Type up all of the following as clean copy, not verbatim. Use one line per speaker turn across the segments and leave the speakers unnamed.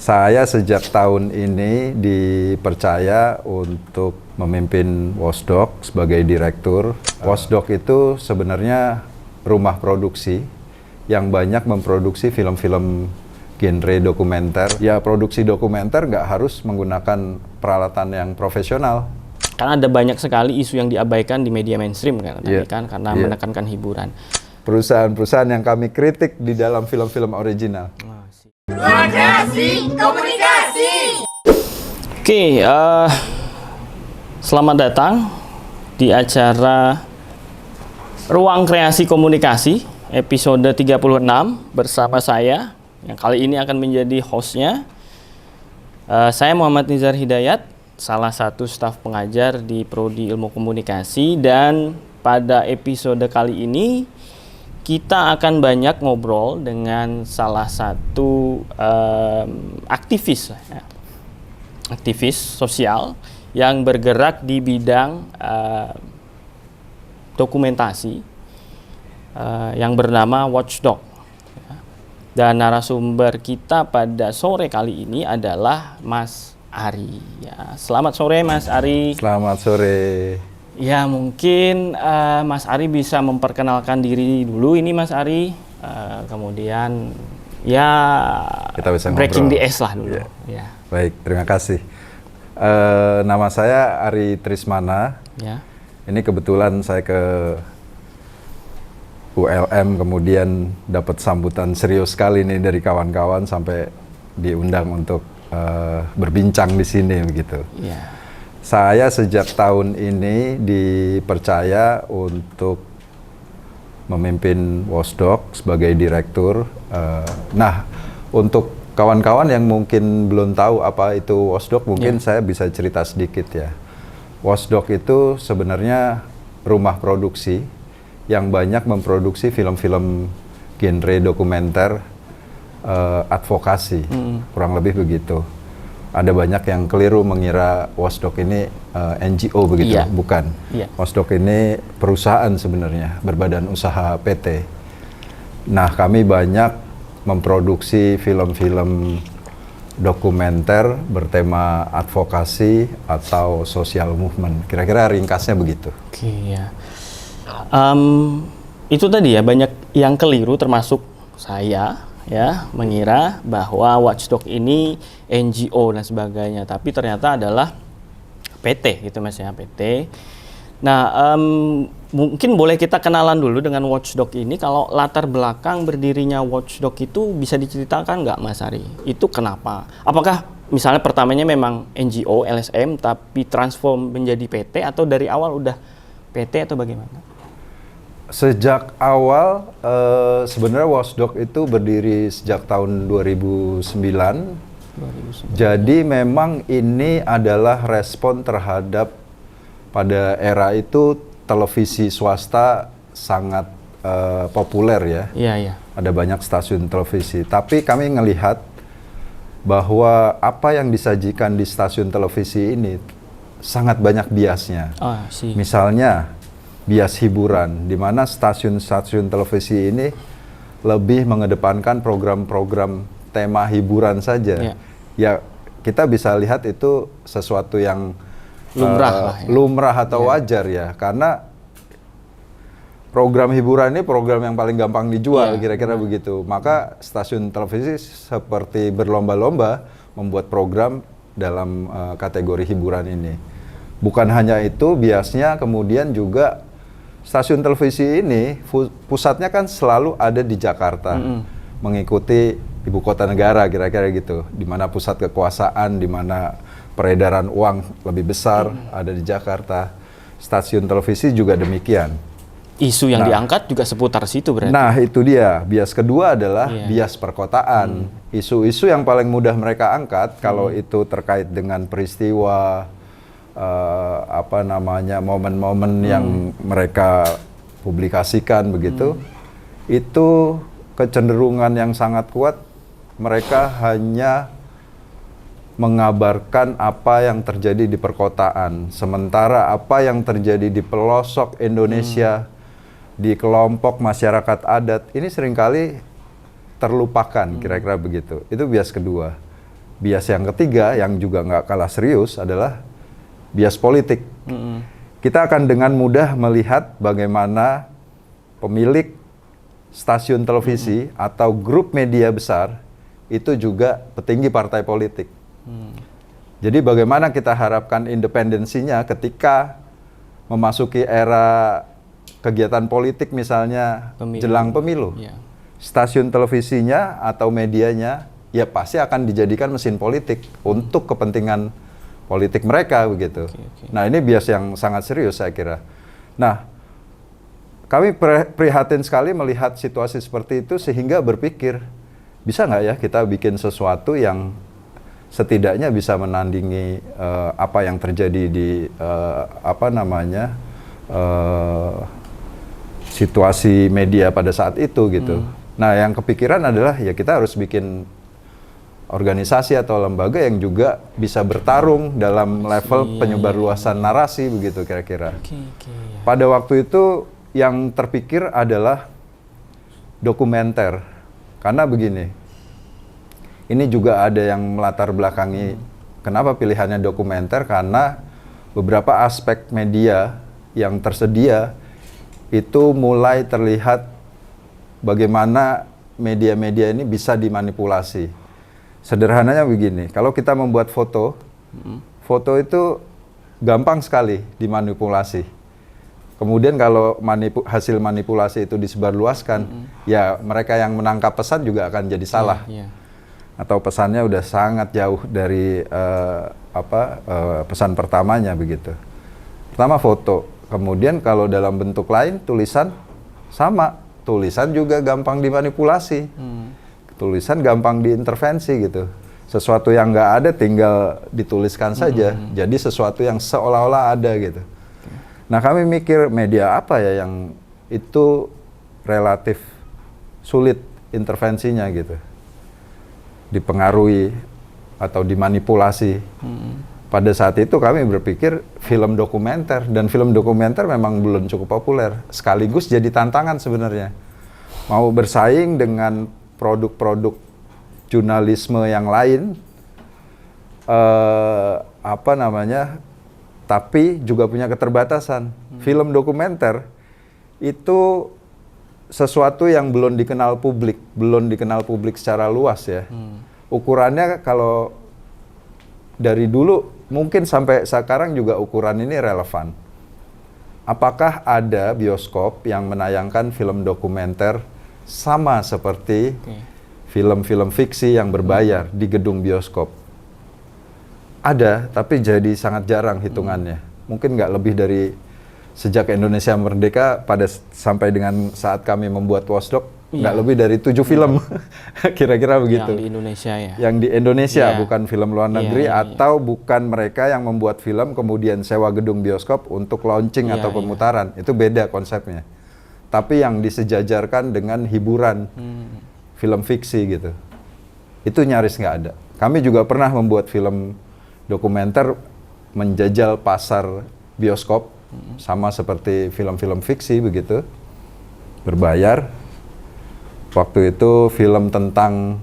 Saya sejak tahun ini dipercaya untuk memimpin Wasdog sebagai direktur. Wasdog itu sebenarnya rumah produksi yang banyak memproduksi film-film genre dokumenter. Ya, produksi dokumenter nggak harus menggunakan peralatan yang profesional.
Karena ada banyak sekali isu yang diabaikan di media mainstream kan, karena menekankan hiburan.
Perusahaan-perusahaan yang kami kritik di dalam film-film original.
Kreasi Komunikasi.
Oke, selamat datang di acara Ruang Kreasi Komunikasi episode 36 bersama saya yang kali ini akan menjadi hostnya. Saya Muhammad Nizar Hidayat, salah satu staf pengajar di Prodi Ilmu Komunikasi, dan pada episode kali ini kita akan banyak ngobrol dengan salah satu aktivis sosial yang bergerak di bidang dokumentasi yang bernama Watchdog. Dan narasumber kita pada sore kali ini adalah Mas Ari. Ya, selamat sore Mas Ari.
Selamat sore.
Ya, mungkin Mas Ari bisa memperkenalkan diri dulu ini Mas Ari. Kemudian ya
kita bisa
breaking
ngobrol.
the ice lah dulu.
Ya.
Ya.
Baik, terima kasih. Nama saya Ari Trismana.
Ya.
Ini kebetulan saya ke ULM, kemudian dapat sambutan serius sekali nih dari kawan-kawan sampai diundang untuk berbincang di sini begitu.
Ya.
Saya sejak tahun ini dipercaya untuk memimpin Wasdog sebagai direktur. Nah, untuk kawan-kawan yang mungkin belum tahu apa itu Wasdog, mungkin saya bisa cerita sedikit ya. Wasdog itu sebenarnya rumah produksi yang banyak memproduksi film-film genre dokumenter advokasi, kurang lebih begitu. Ada banyak yang keliru mengira Wasdog ini NGO begitu, bukan. Wasdog ini perusahaan sebenarnya, berbadan usaha PT. Nah, kami banyak memproduksi film-film dokumenter bertema advokasi atau social movement. Kira-kira ringkasnya begitu.
Oke, ya. Itu tadi ya, banyak yang keliru termasuk saya ya, mengira bahwa Watchdog ini NGO dan sebagainya, tapi ternyata adalah PT gitu Mas ya, PT. Nah, mungkin boleh kita kenalan dulu dengan Watchdog ini. Kalau latar belakang berdirinya Watchdog itu bisa diceritakan nggak Mas Ari? Itu kenapa? Apakah misalnya pertamanya memang NGO, LSM, tapi transform menjadi PT, atau dari awal udah PT atau bagaimana?
Sejak awal, sebenarnya Watchdog itu berdiri sejak tahun 2009. Jadi memang ini adalah respon terhadap pada era itu televisi swasta sangat populer ya.
Iya.
Ada banyak stasiun televisi. Tapi kami ngelihat bahwa apa yang disajikan di stasiun televisi ini sangat banyak biasnya. Misalnya bias hiburan, di mana stasiun-stasiun televisi ini lebih mengedepankan program-program tema hiburan saja. Ya, kita bisa lihat itu sesuatu yang lumrah atau wajar ya, karena program hiburan ini program yang paling gampang dijual, kira-kira begitu. Maka stasiun televisi seperti berlomba-lomba membuat program dalam kategori hiburan ini. Bukan hanya itu, biasanya kemudian juga stasiun televisi ini pusatnya kan selalu ada di Jakarta, mengikuti ibu kota negara, kira-kira gitu, di mana pusat kekuasaan, di mana peredaran uang lebih besar ada di Jakarta. Stasiun televisi juga demikian.
Isu yang diangkat juga seputar situ berarti.
Nah, itu dia. Bias kedua adalah bias perkotaan. Isu-isu yang paling mudah mereka angkat kalau itu terkait dengan peristiwa momen-momen yang mereka publikasikan begitu, itu kecenderungan yang sangat kuat mereka hanya mengabarkan apa yang terjadi di perkotaan, sementara apa yang terjadi di pelosok Indonesia, di kelompok masyarakat adat ini seringkali terlupakan, kira-kira begitu. Itu bias kedua. bias yang ketiga yang juga nggak kalah serius adalah bias politik. Kita akan dengan mudah melihat bagaimana pemilik stasiun televisi atau grup media besar itu juga petinggi partai politik. Jadi bagaimana kita harapkan independensinya ketika memasuki era kegiatan politik misalnya jelang pemilu. Stasiun televisinya atau medianya ya pasti akan dijadikan mesin politik untuk kepentingan politik mereka begitu. Nah, ini bias yang sangat serius saya kira. Nah, kami prihatin sekali melihat situasi seperti itu sehingga berpikir bisa nggak ya kita bikin sesuatu yang setidaknya bisa menandingi apa yang terjadi di situasi media pada saat itu gitu. Nah, yang kepikiran adalah ya kita harus bikin organisasi atau lembaga yang juga bisa bertarung dalam level penyebarluasan narasi begitu kira-kira. Pada waktu itu yang terpikir adalah dokumenter. Karena begini, ini juga ada yang melatar belakangi kenapa pilihannya dokumenter, karena beberapa aspek media yang tersedia itu mulai terlihat bagaimana media-media ini bisa dimanipulasi. Sederhananya begini, kalau kita membuat foto, foto itu gampang sekali dimanipulasi. Kemudian kalau hasil manipulasi itu disebarluaskan, ya mereka yang menangkap pesan juga akan jadi salah. Atau pesannya udah sangat jauh dari pesan pertamanya begitu. Pertama foto, kemudian kalau dalam bentuk lain tulisan sama, tulisan juga gampang dimanipulasi, tulisan gampang diintervensi gitu. Sesuatu yang nggak ada tinggal dituliskan saja, jadi sesuatu yang seolah-olah ada gitu. Nah, kami mikir media apa ya yang itu relatif sulit intervensinya gitu, dipengaruhi atau dimanipulasi. Pada saat itu kami berpikir film dokumenter, dan film dokumenter memang belum cukup populer, sekaligus jadi tantangan sebenarnya. Mau bersaing dengan produk-produk jurnalisme yang lain, tapi juga punya keterbatasan. Film dokumenter itu sesuatu yang belum dikenal publik secara luas ya. Ukurannya kalau dari dulu mungkin sampai sekarang juga ukuran ini relevan. Apakah ada bioskop yang menayangkan film dokumenter sama seperti film-film fiksi yang berbayar di gedung bioskop? Ada, tapi jadi sangat jarang hitungannya. Mungkin nggak lebih dari sejak Indonesia merdeka sampai dengan saat kami membuat Watchdog, nggak lebih dari 7 film. Kira-kira begitu.
Yang di Indonesia ya?
Yang di Indonesia, bukan film luar negeri, atau bukan mereka yang membuat film kemudian sewa gedung bioskop untuk launching atau pemutaran. Itu beda konsepnya. Tapi yang disejajarkan dengan hiburan, film fiksi gitu. Itu nyaris nggak ada. Kami juga pernah membuat film dokumenter menjajal pasar bioskop, sama seperti film-film fiksi begitu, berbayar. Waktu itu film tentang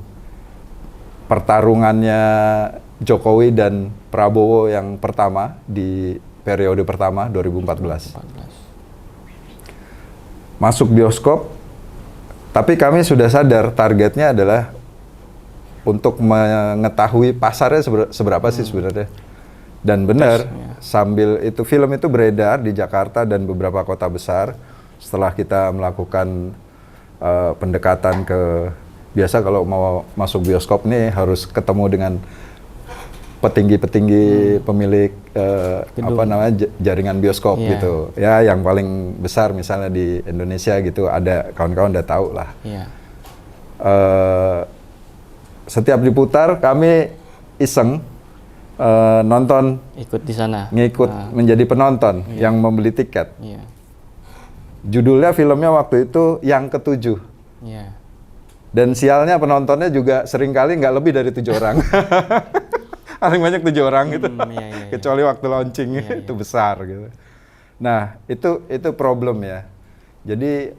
pertarungannya Jokowi dan Prabowo yang pertama di periode pertama 2014. Masuk bioskop, tapi kami sudah sadar targetnya adalah untuk mengetahui pasarnya seberapa sih sebenarnya. Dan benar, sambil itu film itu beredar di Jakarta dan beberapa kota besar. Setelah kita melakukan pendekatan biasa kalau mau masuk bioskop nih harus ketemu dengan petinggi-petinggi pemilik jaringan bioskop gitu. Ya, yang paling besar misalnya di Indonesia gitu, ada kawan-kawan udah tahu lah. Setiap diputar kami iseng nonton,
ikut di sana,
menjadi penonton yang membeli tiket. Judulnya filmnya waktu itu Yang Ketujuh. Dan sialnya penontonnya juga seringkali nggak lebih dari 7 orang. Paling banyak 7 orang gitu. Kecuali waktu launching itu besar gitu. Nah, itu problem ya. Jadi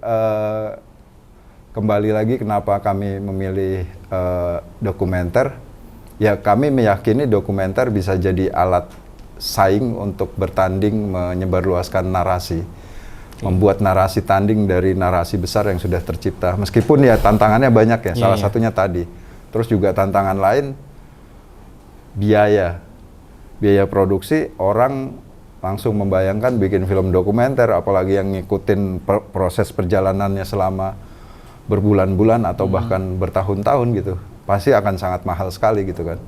kembali lagi kenapa kami memilih dokumenter, ya kami meyakini dokumenter bisa jadi alat saing untuk bertanding menyebarluaskan narasi. Membuat narasi tanding dari narasi besar yang sudah tercipta. Meskipun ya tantangannya banyak ya, salah satunya tadi. Terus juga tantangan lain, biaya produksi. Orang langsung membayangkan bikin film dokumenter, apalagi yang ngikutin proses perjalanannya selama berbulan-bulan atau bahkan bertahun-tahun gitu. Pasti akan sangat mahal sekali gitu kan.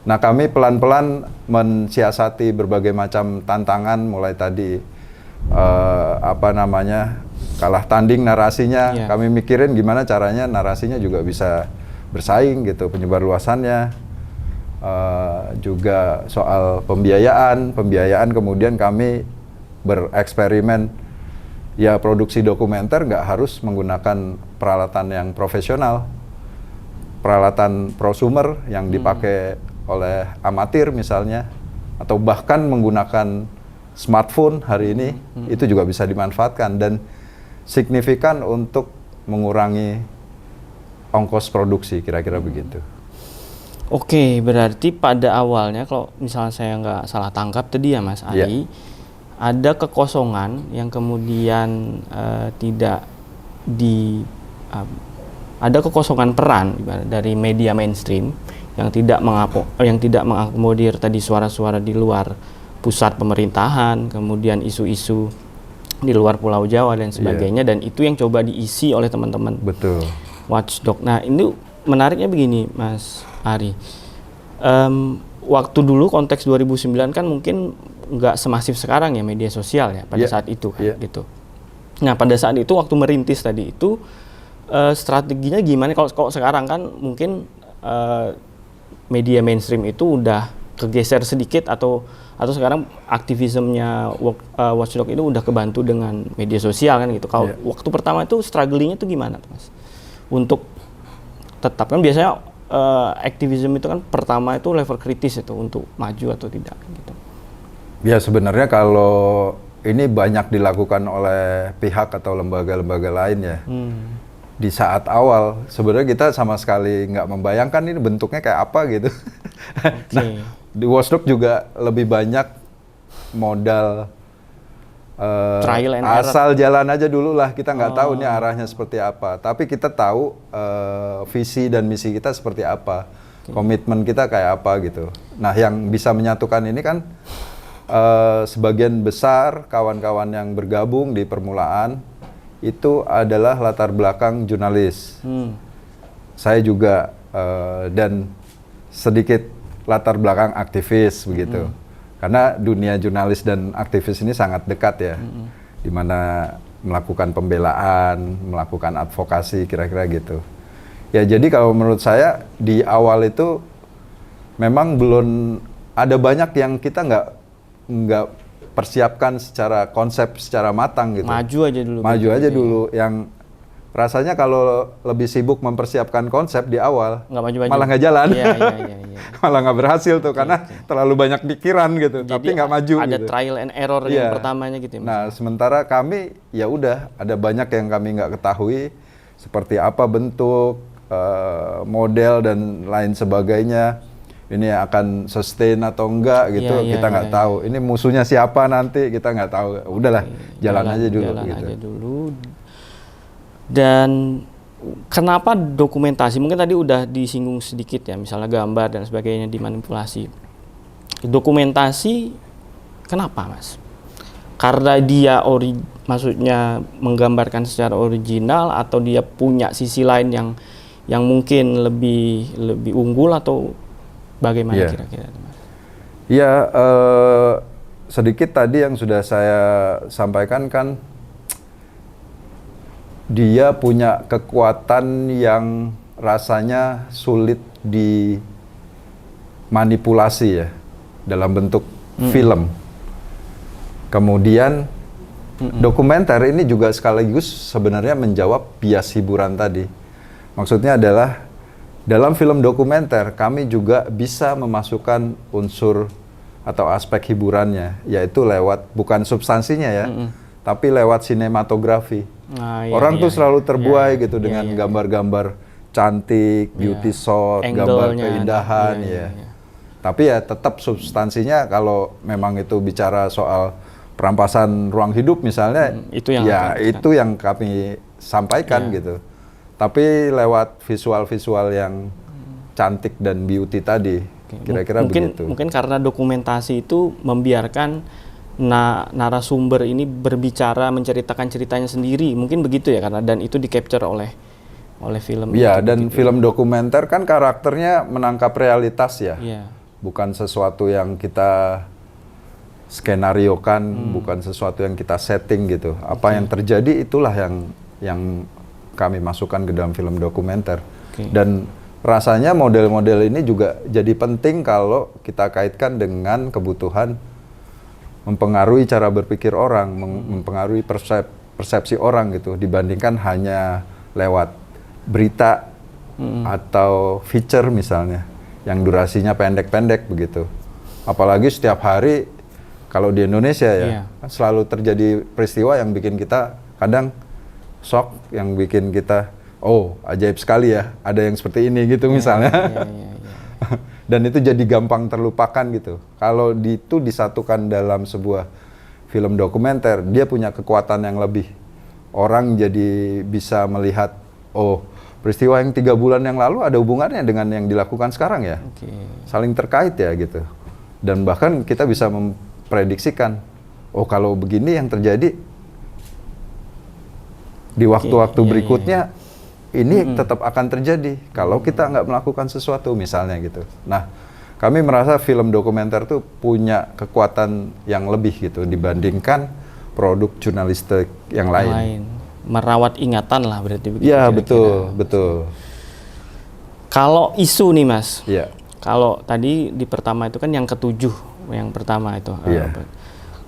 Nah, kami pelan-pelan mensiasati berbagai macam tantangan, mulai tadi kalah tanding narasinya. Kami mikirin gimana caranya narasinya juga bisa bersaing gitu, penyebar luasannya. Juga soal pembiayaan kemudian kami bereksperimen. Ya, produksi dokumenter nggak harus menggunakan peralatan yang profesional, peralatan prosumer yang dipakai oleh amatir misalnya, atau bahkan menggunakan smartphone hari ini, itu juga bisa dimanfaatkan dan signifikan untuk mengurangi ongkos produksi, kira-kira begitu.
Oke, berarti pada awalnya kalau misalnya saya nggak salah tangkap tadi ya Mas Ari, ada kekosongan yang kemudian ada kekosongan peran dari media mainstream yang tidak mengakomodir tadi suara-suara di luar pusat pemerintahan, kemudian isu-isu di luar Pulau Jawa dan sebagainya, dan itu yang coba diisi oleh teman-teman Watchdog. Nah, ini menariknya begini, Mas Ari. Waktu dulu konteks 2009 kan mungkin nggak semasif sekarang ya media sosial ya pada saat itu kan gitu. Nah, pada saat itu waktu merintis tadi itu strateginya gimana? Kalau sekarang kan mungkin media mainstream itu udah kegeser sedikit atau sekarang aktivismenya Watchdog itu udah kebantu dengan media sosial kan gitu. Kalau waktu pertama itu strugglingnya itu gimana Mas? Untuk tetap kan biasanya aktivisme itu kan pertama itu level kritis itu untuk maju atau tidak gitu.
Ya, sebenarnya kalau ini banyak dilakukan oleh pihak atau lembaga-lembaga lain ya. Di saat awal sebenarnya kita sama sekali nggak membayangkan ini bentuknya kayak apa gitu. Nah, di Watchdog juga lebih banyak modal
trial and
asal jalan aja dulu lah, kita nggak tahu nih arahnya seperti apa, tapi kita tahu visi dan misi kita seperti apa, komitmen kita kayak apa gitu. Nah, yang bisa menyatukan ini kan sebagian besar kawan-kawan yang bergabung di permulaan itu adalah latar belakang jurnalis. Saya juga dan sedikit latar belakang aktivis begitu. Karena dunia jurnalis dan aktivis ini sangat dekat ya. Di mana melakukan pembelaan, melakukan advokasi, kira-kira gitu. Ya, jadi kalau menurut saya di awal itu memang belum ada banyak yang kita nggak persiapkan secara konsep, secara matang gitu.
Maju aja
dulu. Yang rasanya kalau lebih sibuk mempersiapkan konsep di awal, malah nggak jalan. Malah nggak berhasil tuh, karena terlalu banyak pikiran gitu. Jadi tapi nggak maju.
Ada
gitu.
Trial and error yang pertamanya gitu.
Nah, sementara kami ya udah ada banyak yang kami nggak ketahui, seperti apa bentuk, model dan lain sebagainya. Ini akan sustain atau enggak gitu, kita nggak tahu. Ini musuhnya siapa nanti, kita nggak tahu. Udahlah, jalan aja dulu. Dan kenapa dokumentasi? Mungkin tadi udah disinggung sedikit ya, misalnya gambar dan sebagainya dimanipulasi. Dokumentasi kenapa Mas? Karena dia maksudnya menggambarkan secara original, atau dia punya sisi lain yang mungkin lebih unggul, atau bagaimana kira-kira Mas? Ya, sedikit tadi yang sudah saya sampaikan kan, dia punya kekuatan yang rasanya sulit dimanipulasi ya, dalam bentuk film. Kemudian dokumenter ini juga sekaligus sebenarnya menjawab bias hiburan tadi. Maksudnya adalah dalam film dokumenter kami juga bisa memasukkan unsur atau aspek hiburannya, yaitu lewat bukan substansinya ya, tapi lewat sinematografi. Orang tuh selalu terbuai gitu dengan gambar-gambar cantik, beauty shot, gambar
Angle-nya,
keindahan,
iya.
ya. Tapi ya tetap substansinya kalau memang itu bicara soal perampasan ruang hidup misalnya,
itu yang
ya
akan-
itu yang kami sampaikan
Iya.
gitu. Tapi lewat visual-visual yang cantik dan beauty tadi, kira-kira
mungkin
begitu.
mungkin karena dokumentasi itu membiarkan narasumber ini berbicara, menceritakan ceritanya sendiri, mungkin begitu ya, karena dan itu di capture oleh film
Iya,
itu,
dan
begitu.
film dokumenter kan karakternya menangkap realitas ya.
Iya.
Bukan sesuatu yang kita skenariokan, bukan sesuatu yang kita setting gitu. Apa yang terjadi itulah yang kami masukkan ke dalam film dokumenter.
Oke.
Dan rasanya model-model ini juga jadi penting kalau kita kaitkan dengan kebutuhan mempengaruhi cara berpikir orang, mempengaruhi persepsi orang gitu, dibandingkan hanya lewat berita atau feature misalnya yang durasinya pendek-pendek begitu. Apalagi setiap hari kalau di Indonesia ya,
Iya.
kan selalu terjadi peristiwa yang bikin kita kadang shock, yang bikin kita oh ajaib sekali ya, ada yang seperti ini gitu misalnya.
Iya.
Dan itu jadi gampang terlupakan gitu. Kalau itu disatukan dalam sebuah film dokumenter, dia punya kekuatan yang lebih. Orang jadi bisa melihat, oh peristiwa yang 3 bulan yang lalu ada hubungannya dengan yang dilakukan sekarang ya.
Oke.
Saling terkait ya gitu. Dan bahkan kita bisa memprediksikan, oh kalau begini yang terjadi di waktu-waktu
iya,
berikutnya, ini tetap akan terjadi kalau kita nggak melakukan sesuatu misalnya gitu. Nah, kami merasa film dokumenter tuh punya kekuatan yang lebih gitu dibandingkan produk jurnalistik yang lain.
Merawat ingatan lah berarti begitu.
Iya
kira-kira.
betul.
Kalau isu nih Mas,
Iya.
kalau tadi di pertama itu kan yang ketujuh, yang pertama itu.
Iya.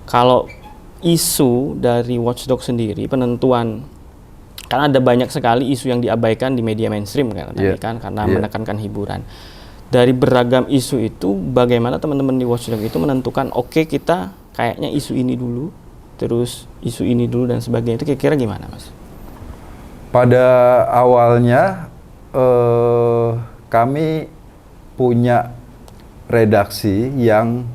Kalau isu dari Watchdog sendiri, penentuan, kan ada banyak sekali isu yang diabaikan di media mainstream kan, tadi
Iya.
kan karena
Iya.
menekankan hiburan. Dari beragam isu itu, bagaimana teman-teman di Watchdog itu menentukan, oke kita kayaknya isu ini dulu, terus isu ini dulu dan sebagainya, itu kira-kira gimana Mas?
Pada awalnya kami punya redaksi yang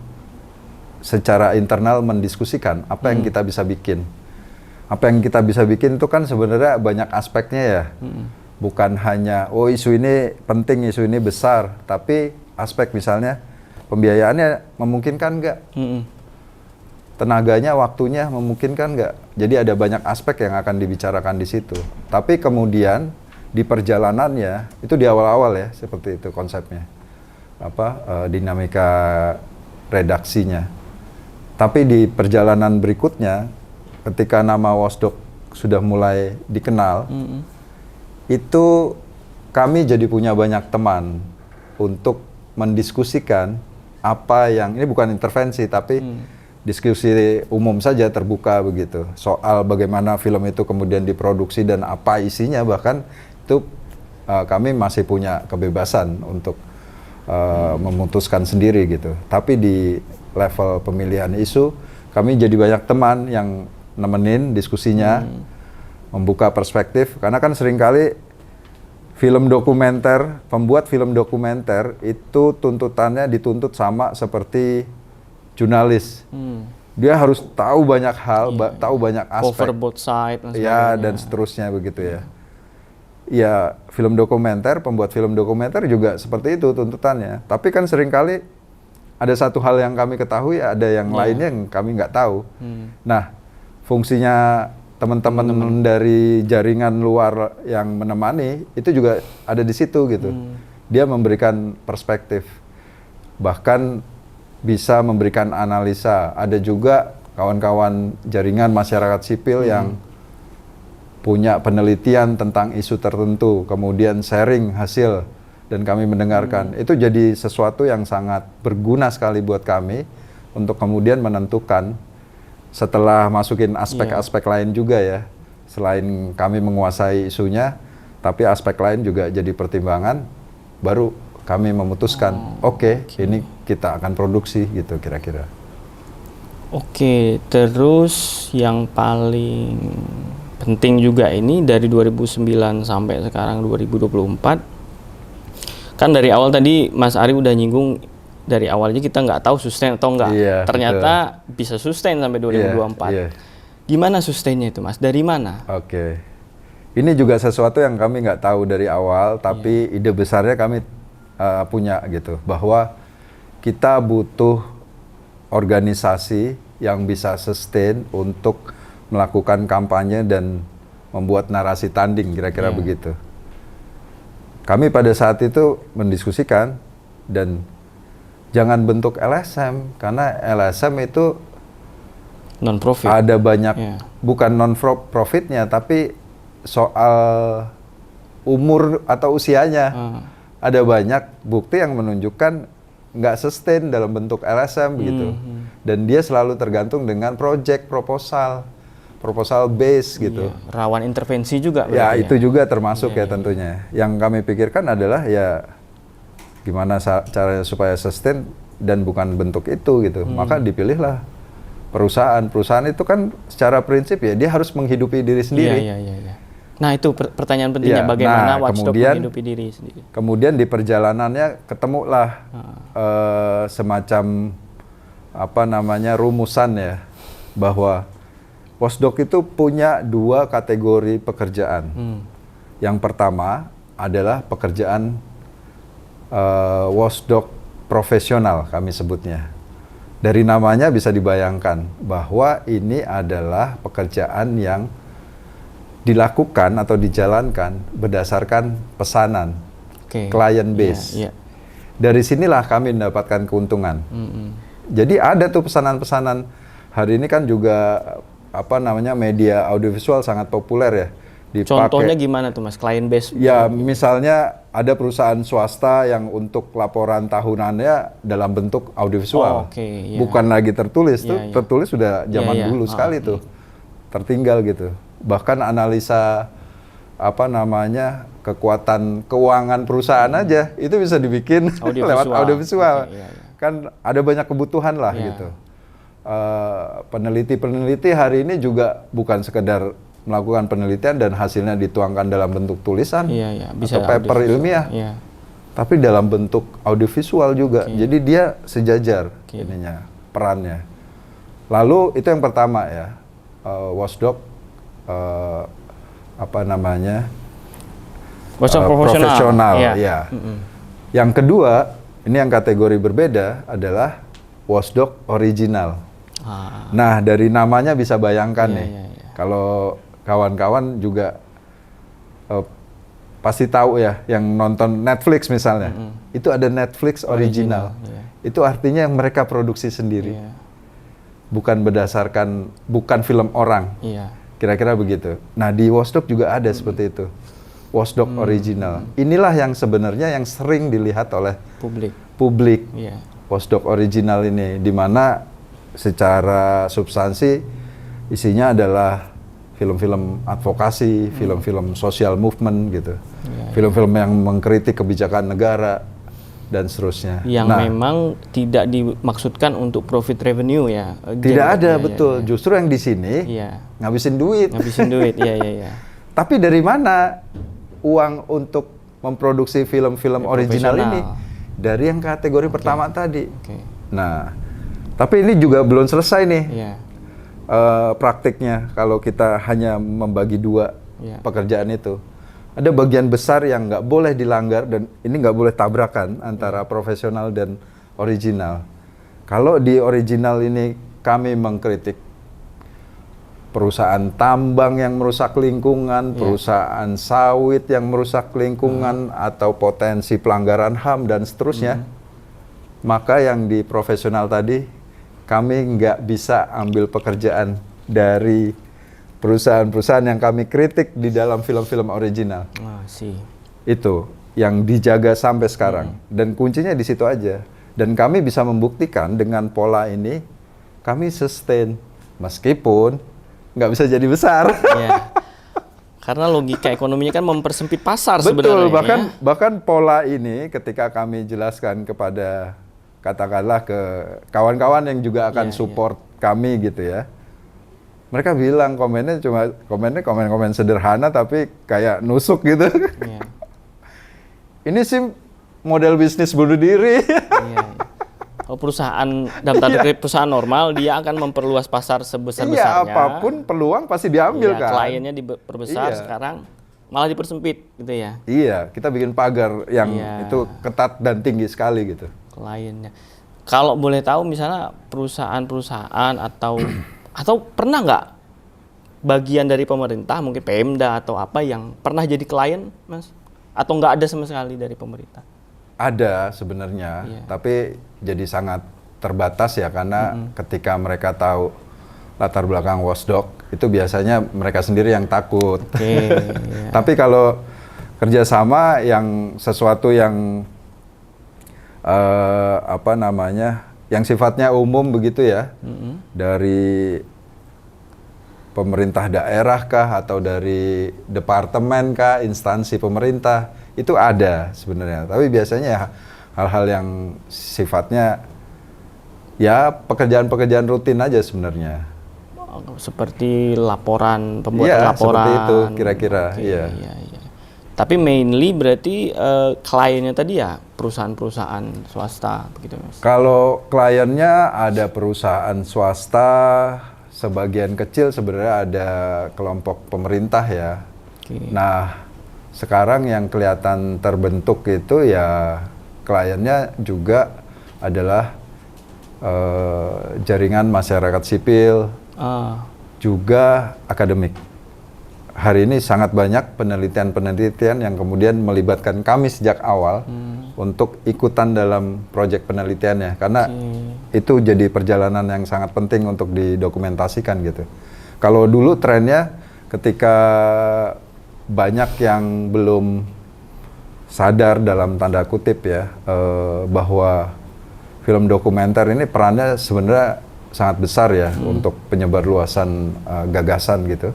secara internal mendiskusikan apa yang kita bisa bikin. Apa yang kita bisa bikin itu kan sebenarnya banyak aspeknya ya. Bukan hanya, oh isu ini penting, isu ini besar. Tapi aspek misalnya pembiayaannya memungkinkan nggak? Tenaganya, waktunya memungkinkan nggak? Jadi ada banyak aspek yang akan dibicarakan di situ. Tapi kemudian di perjalanannya, itu di awal-awal ya, seperti itu konsepnya. Dinamika redaksinya. Tapi di perjalanan berikutnya, ketika nama Watchdog sudah mulai dikenal, itu kami jadi punya banyak teman untuk mendiskusikan apa yang, ini bukan intervensi, tapi diskusi umum saja terbuka begitu, soal bagaimana film itu kemudian diproduksi dan apa isinya, bahkan itu kami masih punya kebebasan untuk memutuskan sendiri gitu. Tapi di level pemilihan isu, kami jadi banyak teman yang nemenin diskusinya, membuka perspektif, karena kan seringkali film dokumenter, pembuat film dokumenter itu tuntutannya dituntut sama seperti jurnalis. Dia harus tahu banyak hal, tahu banyak aspek.
Cover both side dan
Ya,
sebagainya.
dan seterusnya begitu ya. Ya, film dokumenter, pembuat film dokumenter juga seperti itu tuntutannya. Tapi kan seringkali ada satu hal yang kami ketahui, ada yang lainnya yang kami nggak tahu. Nah, fungsinya teman-teman dari jaringan luar yang menemani itu juga ada di situ gitu. Dia memberikan perspektif, bahkan bisa memberikan analisa. Ada juga kawan-kawan jaringan masyarakat sipil yang punya penelitian tentang isu tertentu, kemudian sharing hasil dan kami mendengarkan. Itu jadi sesuatu yang sangat berguna sekali buat kami untuk kemudian menentukan, setelah masukin aspek-aspek lain juga ya, selain kami menguasai isunya, tapi aspek lain juga jadi pertimbangan, baru kami memutuskan, oke, ini kita akan produksi gitu kira-kira.
Oke, terus yang paling penting juga ini dari 2009 sampai sekarang 2024. Kan dari awal tadi Mas Ari udah nyinggung, dari awalnya kita nggak tahu sustain atau enggak.
Iya,
Ternyata bisa sustain sampai 2024.
Iya.
Gimana sustainnya itu, Mas? Dari mana?
Oke. Ini juga sesuatu yang kami nggak tahu dari awal, tapi ide besarnya kami punya gitu, bahwa kita butuh organisasi yang bisa sustain untuk melakukan kampanye dan membuat narasi tanding, kira-kira begitu. Kami pada saat itu mendiskusikan, dan jangan bentuk LSM, karena LSM itu
Non-profit.
ada banyak, bukan non-profitnya, tapi soal umur atau usianya. Ada banyak bukti yang menunjukkan nggak sustain dalam bentuk LSM begitu. Dan dia selalu tergantung dengan project proposal base gitu.
Iya. Rawan intervensi juga.
Ya
berarti
itu juga termasuk ya tentunya. Yang kami pikirkan adalah ya gimana caranya supaya sustain dan bukan bentuk itu gitu. Maka dipilihlah perusahaan itu kan secara prinsip ya dia harus menghidupi diri sendiri.
Iya. Nah itu pertanyaan pentingnya,
Iya,
bagaimana
nah,
Watchdog
kemudian-
menghidupi diri sendiri.
Kemudian di perjalanannya ketemulah semacam rumusan ya, bahwa Watchdog itu punya 2 kategori pekerjaan. Yang pertama adalah pekerjaan Watchdog profesional kami sebutnya. Dari namanya bisa dibayangkan bahwa ini adalah pekerjaan yang dilakukan atau dijalankan berdasarkan pesanan, client base.
Iya.
Dari sinilah kami mendapatkan keuntungan. Jadi ada tuh pesanan-pesanan. Hari ini kan juga media audiovisual sangat populer ya.
Contohnya gimana tuh Mas, client base?
Ya misalnya ada perusahaan swasta yang untuk laporan tahunannya dalam bentuk audiovisual. Bukan lagi tertulis, tertulis sudah zaman dulu sekali tuh. Tertinggal gitu. Bahkan analisa kekuatan keuangan perusahaan aja itu bisa dibikin lewat audiovisual. Kan ada banyak kebutuhan lah gitu. Peneliti-peneliti hari ini juga bukan sekedar melakukan penelitian dan hasilnya dituangkan dalam bentuk tulisan
bisa
atau paper ilmiah, tapi dalam bentuk audiovisual juga. Jadi dia sejajar ininya, perannya. Lalu itu yang pertama ya, Watchdog
Watchdog
profesional. Ya. Yang kedua, ini yang kategori berbeda adalah Watchdog original. Nah dari namanya bisa bayangkan nih, kalau kawan-kawan juga pasti tahu ya, yang nonton Netflix misalnya, itu ada Netflix original. Itu artinya mereka produksi sendiri, bukan film orang. Kira-kira begitu. Nah di Watchdog juga ada seperti itu, Watchdog original. Inilah yang sebenarnya yang sering dilihat oleh publik. Watchdog original ini, di mana secara substansi isinya adalah film-film advokasi, film-film social movement gitu, film-film yang mengkritik kebijakan negara dan seterusnya.
Yang memang tidak dimaksudkan untuk profit revenue ya.
Tidak ada, betul. Justru yang di sini ngabisin duit.
Iya.
Tapi dari mana uang untuk memproduksi film-film original ini? Dari yang kategori pertama tadi. Nah, tapi ini juga belum selesai nih. Praktiknya kalau kita hanya membagi 2 pekerjaan itu. Ada bagian besar yang nggak boleh dilanggar, dan ini nggak boleh tabrakan antara profesional dan original. Kalau di original ini kami mengkritik perusahaan tambang yang merusak lingkungan, perusahaan sawit yang merusak lingkungan, atau potensi pelanggaran HAM dan seterusnya, maka yang di profesional tadi kami nggak bisa ambil pekerjaan dari perusahaan-perusahaan yang kami kritik di dalam film-film original. Itu yang dijaga sampai sekarang, dan kuncinya di situ aja. Dan kami bisa membuktikan dengan pola ini kami sustain meskipun nggak bisa jadi besar.
Karena logika ekonominya kan mempersempit pasar
sebenarnya.
Betul,
bahkan pola ini ketika kami jelaskan kepada, katakanlah, ke kawan-kawan yang juga akan support kami gitu ya. mereka bilang komennya komen-komen sederhana tapi kayak nusuk gitu.
Iya.
Ini sih model bisnis bunuh diri.
Iya. Kalau perusahaan dalam tanda kutip perusahaan normal, dia akan memperluas pasar sebesar-besarnya.
Iya, apapun peluang pasti diambil kan.
Kliennya diperbesar,
Iya.
sekarang malah dipersempit gitu ya.
Iya, kita bikin pagar yang itu ketat dan tinggi sekali gitu.
Kliennya. Kalau boleh tahu misalnya perusahaan-perusahaan atau pernah nggak bagian dari pemerintah, mungkin Pemda atau apa yang pernah jadi klien, Mas? Atau nggak ada sama sekali dari pemerintah?
Ada sebenarnya, tapi jadi sangat terbatas ya karena ketika mereka tahu latar belakang Watchdog itu biasanya mereka sendiri yang takut.
Iya.
Tapi kalau kerjasama yang sesuatu yang yang sifatnya umum begitu ya, dari pemerintah daerah kah atau dari departemen kah, instansi pemerintah, itu ada sebenarnya. Tapi biasanya hal-hal yang sifatnya ya pekerjaan-pekerjaan rutin aja sebenarnya.
Seperti laporan, pembuatan
Iya,
laporan.
seperti itu kira-kira.
Oke,
Iya.
iya. Tapi mainly berarti kliennya tadi ya perusahaan-perusahaan swasta begitu, Mas?
Kalau kliennya ada perusahaan swasta, sebagian kecil sebenarnya ada kelompok pemerintah ya.
Oke.
Nah, sekarang yang kelihatan terbentuk itu ya kliennya juga adalah jaringan masyarakat sipil, juga akademik. Hari ini sangat banyak penelitian-penelitian yang kemudian melibatkan kami sejak awal untuk ikutan dalam proyek penelitiannya, karena itu jadi perjalanan yang sangat penting untuk didokumentasikan gitu. Kalau dulu trennya ketika banyak yang belum sadar dalam tanda kutip ya bahwa film dokumenter ini perannya sebenarnya sangat besar ya untuk penyebarluasan gagasan gitu.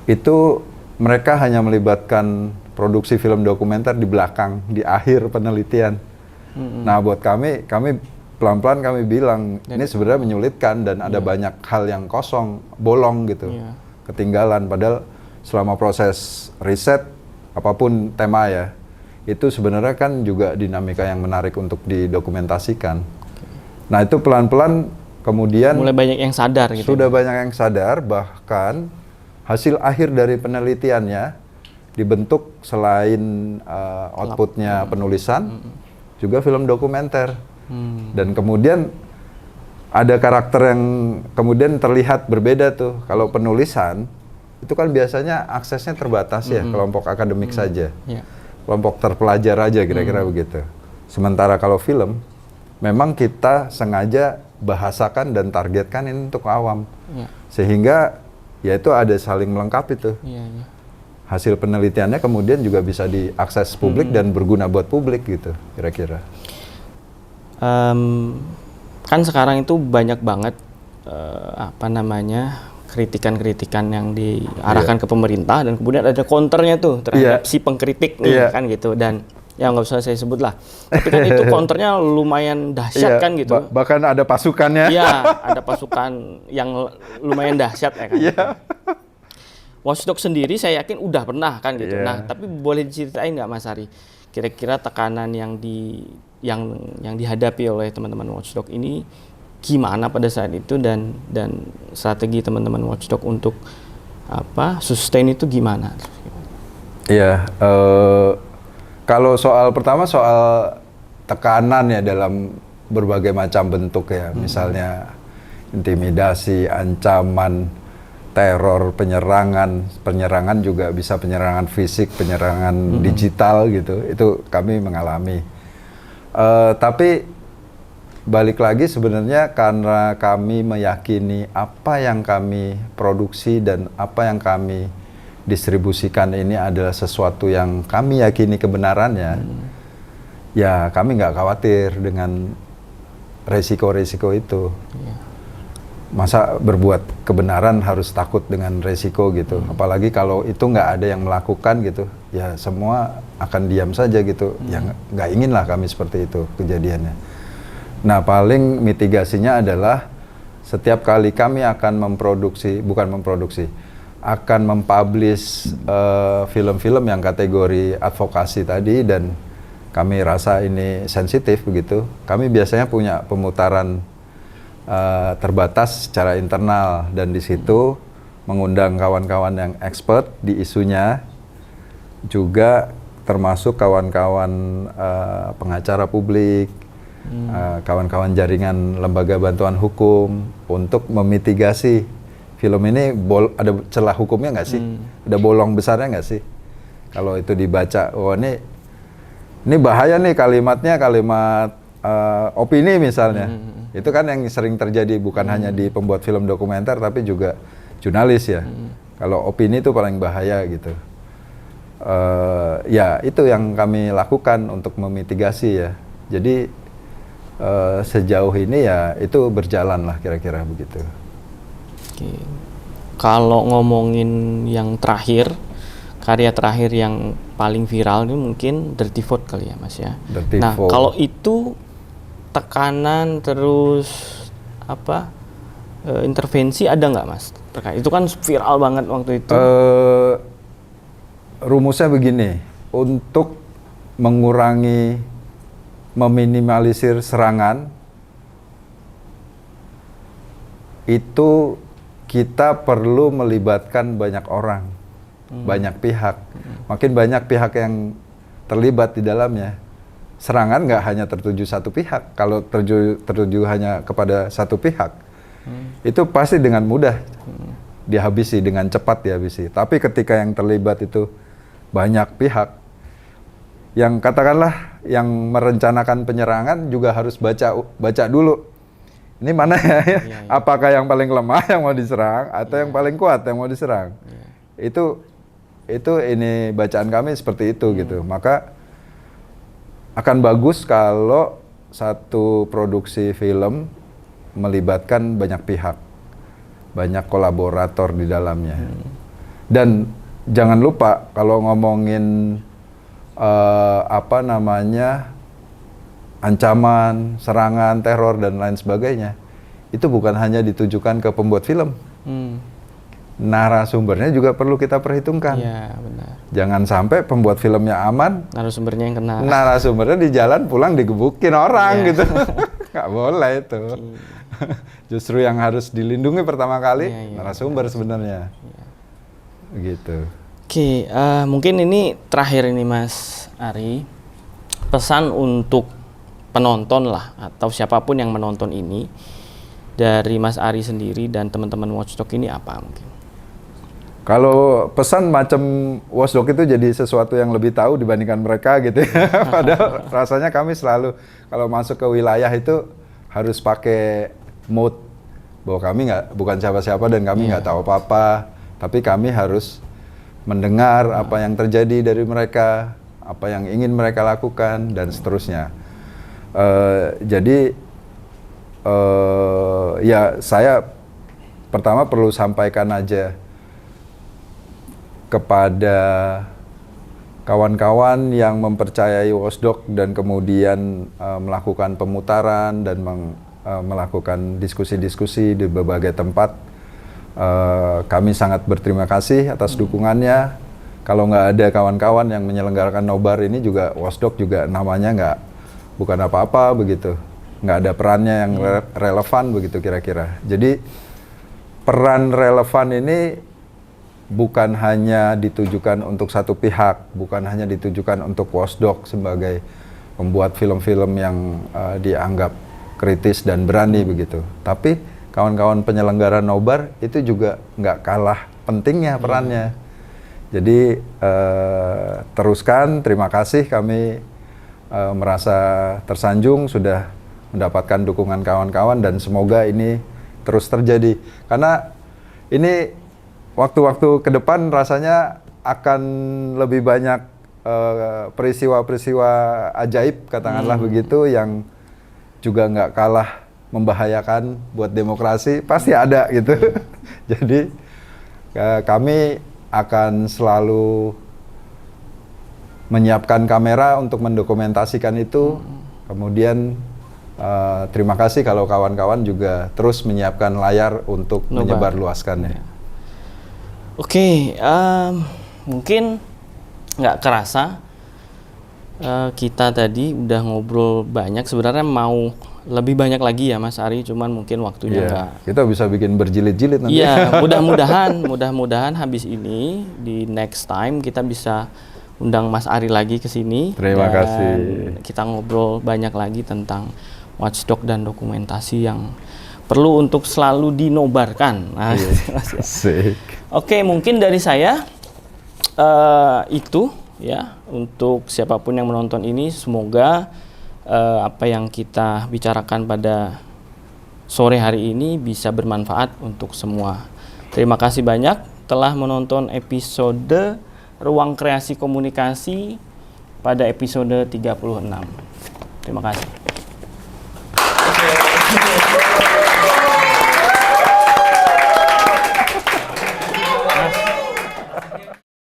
Itu mereka hanya melibatkan produksi film dokumenter di belakang, di akhir penelitian. Nah, buat kami pelan-pelan kami bilang ini sebenarnya menyulitkan dan ada banyak hal yang kosong, bolong gitu, ketinggalan. Padahal selama proses riset apapun tema ya, itu sebenarnya kan juga dinamika yang menarik untuk didokumentasikan. Nah, itu pelan-pelan kemudian
mulai banyak yang sadar gitu.
Sudah banyak yang sadar, bahkan hasil akhir dari penelitiannya dibentuk selain outputnya penulisan, juga film dokumenter. Dan kemudian ada karakter yang kemudian terlihat berbeda tuh. Kalau penulisan, itu kan biasanya aksesnya terbatas ya, kelompok akademik saja. Kelompok terpelajar aja kira-kira begitu. Sementara kalau film, memang kita sengaja bahasakan dan targetkan ini untuk awam. Sehingga ya itu ada saling melengkapi tuh. Hasil penelitiannya kemudian juga bisa diakses publik dan berguna buat publik gitu, kira-kira.
Kan sekarang itu banyak banget kritikan-kritikan yang diarahkan ke pemerintah dan kemudian ada counternya tuh terhadap si pengkritik nih kan gitu, dan ya nggak usah saya sebut lah. Tapi kan itu counternya lumayan dahsyat kan gitu.
Bahkan ada pasukannya.
Iya, ada pasukan yang lumayan dahsyat ya kan. Gitu. Watchdog sendiri saya yakin udah pernah kan gitu. Nah, tapi boleh diceritain nggak Mas Ari? Kira-kira tekanan yang dihadapi oleh teman-teman Watchdog ini gimana pada saat itu, dan strategi teman-teman Watchdog untuk sustain itu gimana?
Iya. Kalau pertama soal tekanan ya dalam berbagai macam bentuk ya, misalnya intimidasi, ancaman, teror, penyerangan juga bisa penyerangan fisik, penyerangan digital gitu, itu kami mengalami. Tapi balik lagi sebenarnya karena kami meyakini apa yang kami produksi dan apa yang kami distribusikan ini adalah sesuatu yang kami yakini kebenarannya, ya kami nggak khawatir dengan resiko-resiko itu. Masa berbuat kebenaran harus takut dengan resiko gitu, apalagi kalau itu nggak ada yang melakukan gitu, ya semua akan diam saja gitu. Ya nggak ingin lah kami seperti itu kejadiannya. Nah, paling mitigasinya adalah setiap kali kami akan akan mempublish film-film yang kategori advokasi tadi dan kami rasa ini sensitif begitu, kami biasanya punya pemutaran terbatas secara internal dan di situ mengundang kawan-kawan yang expert di isunya, juga termasuk kawan-kawan pengacara publik, kawan-kawan jaringan lembaga bantuan hukum untuk memitigasi film ini ada celah hukumnya nggak sih, ada bolong besarnya nggak sih? Kalau itu dibaca, oh ini bahaya nih kalimatnya, kalimat opini misalnya. Itu kan yang sering terjadi bukan hanya di pembuat film dokumenter tapi juga jurnalis ya. Kalau opini itu paling bahaya gitu. Ya itu yang kami lakukan untuk memitigasi ya. Jadi sejauh ini ya itu berjalan lah kira-kira begitu.
Oke. Kalau ngomongin yang terakhir, karya terakhir yang paling viral ini mungkin Dirty Vote kali ya Mas ya.
Dirty
Nah
Vote.
kalau itu tekanan terus intervensi ada nggak Mas terkait itu, kan viral banget waktu itu.
Rumusnya begini, untuk mengurangi, meminimalisir serangan itu kita perlu melibatkan banyak orang, banyak pihak. Makin banyak pihak yang terlibat di dalamnya, serangan nggak hanya tertuju satu pihak. Kalau tertuju hanya kepada satu pihak, itu pasti dengan mudah dihabisi, dengan cepat dihabisi. Tapi ketika yang terlibat itu banyak pihak, yang katakanlah yang merencanakan penyerangan juga harus baca dulu. Ini mana ya?
Iya.
Apakah yang paling lemah yang mau diserang atau yang paling kuat yang mau diserang? Itu ini bacaan kami seperti itu gitu. Maka akan bagus kalau satu produksi film melibatkan banyak pihak, banyak kolaborator di dalamnya. Dan jangan lupa kalau ngomongin ancaman, serangan, teror dan lain sebagainya, itu bukan hanya ditujukan ke pembuat film. Narasumbernya juga perlu kita perhitungkan.
Iya benar.
Jangan sampai pembuat filmnya aman,
Narasumbernya yang kena.
narasumbernya di jalan pulang digebukin orang gitu. Nggak boleh itu. Justru yang harus dilindungi pertama kali narasumber sebenarnya. Gitu.
Oke, mungkin ini terakhir ini Mas Ari, pesan untuk penonton lah atau siapapun yang menonton ini dari Mas Ari sendiri dan teman-teman Watchdog ini apa mungkin?
Kalau pesan macam Watchdog itu jadi sesuatu yang lebih tahu dibandingkan mereka gitu ya. Padahal rasanya kami selalu kalau masuk ke wilayah itu harus pakai mode bahwa kami bukan siapa-siapa dan kami nggak tahu apa-apa, tapi kami harus mendengar apa yang terjadi dari mereka, apa yang ingin mereka lakukan dan seterusnya. Jadi ya saya pertama perlu sampaikan aja kepada kawan-kawan yang mempercayai Watchdog dan kemudian melakukan pemutaran dan melakukan diskusi-diskusi di berbagai tempat. Kami sangat berterima kasih atas dukungannya. Kalau nggak ada kawan-kawan yang menyelenggarakan nobar ini juga Watchdog juga namanya bukan apa-apa begitu. Nggak ada perannya yang relevan begitu kira-kira. Jadi peran relevan ini bukan hanya ditujukan untuk satu pihak, bukan hanya ditujukan untuk Watchdog sebagai pembuat film-film yang dianggap kritis dan berani begitu. Tapi kawan-kawan penyelenggara nobar itu juga nggak kalah pentingnya perannya. Jadi teruskan, terima kasih, kami merasa tersanjung sudah mendapatkan dukungan kawan-kawan dan semoga ini terus terjadi. Karena ini waktu-waktu ke depan rasanya akan lebih banyak peristiwa-peristiwa ajaib, katakanlah begitu, yang juga nggak kalah membahayakan buat demokrasi, pasti ada gitu. Jadi kami akan selalu menyiapkan kamera untuk mendokumentasikan itu, kemudian Terima kasih kalau kawan-kawan juga terus menyiapkan layar untuk menyebarluaskannya.
Oke, mungkin nggak kerasa kita tadi udah ngobrol banyak. Sebenarnya mau lebih banyak lagi ya Mas Ari, cuman mungkin waktunya nggak.
Kita bisa bikin berjilid-jilid nanti.
Iya, mudah-mudahan habis ini di next time kita bisa undang Mas Ari lagi ke sini.
Terima kasih.
Kita ngobrol banyak lagi tentang watchdog dan dokumentasi yang perlu untuk selalu dinobarkan. Nah,
Asik.
Oke, mungkin dari saya itu ya, untuk siapapun yang menonton ini, semoga apa yang kita bicarakan pada sore hari ini bisa bermanfaat untuk semua. Terima kasih banyak telah menonton episode Ruang Kreasi Komunikasi pada episode 36. Terima kasih.